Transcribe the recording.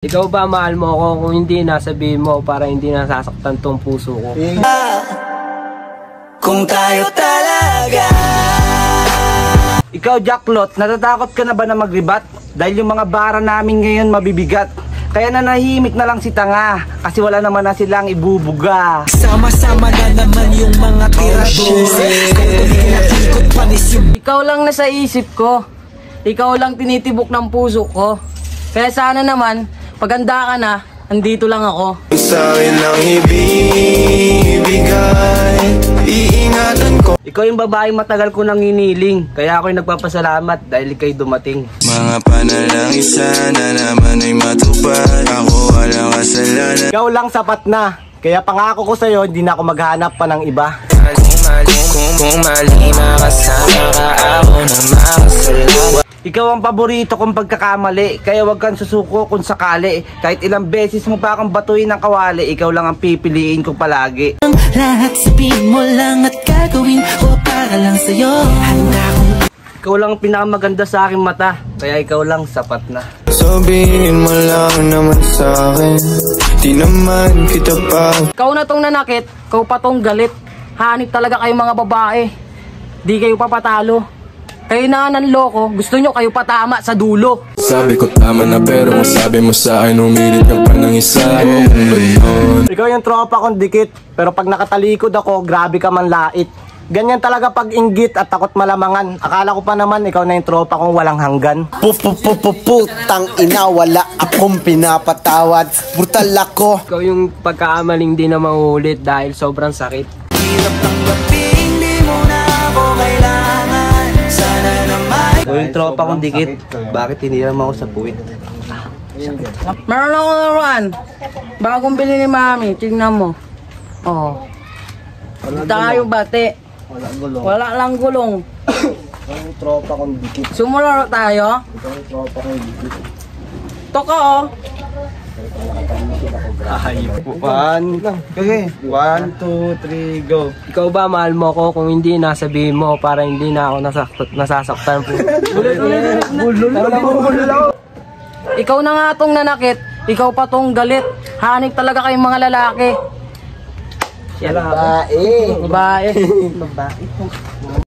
Ikaw ba mahal mo ako? Kung hindi, nasabihin mo para hindi nasasaktan tong puso ko. Kung tayo talaga. Ikaw, Jacklot, natatakot ka na ba na magribat? Dahil yung mga bara namin ngayon mabibigat. Kaya nanahimik na lang si Tanga kasi wala naman na silang ibubuga. Sama-sama na naman yung mga tiradores. Ikaw lang nasa isip ko. Ikaw lang tinitibok ng puso ko. Kaya sana naman, paganda ka na, andito lang ako. Sa akin lang ibibigay, iingatan ko. Ikaw yung babaeng matagal ko nang hiniling. Kaya ako'y nagpapasalamat dahil ikaw'y dumating. Mga panalangin sana naman ay matupad. Ako walang kasalanan. Ikaw lang sapat na. Kaya pangako ko sa'yo, hindi na ako maghanap pa ng iba. Kung mali makasama ka, ako na makasalamat. Ikaw ang paborito kong pagkakamali. Kaya wag kang susuko kung sakali. Kahit ilang beses mo pa akong batuin ng kawali, ikaw lang ang pipiliin ko palagi. Lahat sabihin mo lang at gagawin ko para lang sa'yo. Handa kong Ikaw lang ang pinakamaganda sa aking mata. Kaya ikaw lang sapat na. sabihin mo lang naman sa'kin, di naman kita pa. Ikaw na tong nanakit, ikaw pa tong galit. Hanip talaga kayo mga babae. Di kayo papatalo. Kayo na nanloko, gusto nyo kayo patama sa dulo. Sabi ko tama na pero kung sabi mo sa akin umilit ka pa ng isa. Ikaw yung tropa kong dikit. Pero pag nakatalikod ako, grabe ka man lait. Ganyan talaga pag inggit at takot malamangan. Akala ko pa naman ikaw na yung tropa kong walang hanggan. Putang ina, wala akong pinapatawad. Brutal ako. Ikaw yung pagkaamaling di na mauulit dahil sobrang sakit. Hirap ng gating, di mo na ako kailangan. Sana naman. Ikaw yung tropa kong dikit. Bakit hiniram ako sa puwit? Meron ako naman. Bagong bili ni Mami, tingnan mo. Oh. Tayo bate. Wala lang gulong. Ikaw yung tropa kong dikit. Sumularo tayo. Ikaw yung tropa kong dikit. Toka oh. Okay. 1, 2, 3, go. Ikaw ba mahal mo ako? Kung hindi, nasabihin mo para hindi na ako nasasaktan po. Ikaw na nga tong nanakit. Ikaw pa tong galit. Hanip talaga kayong mga lalaki. Babae. Babae. Babae.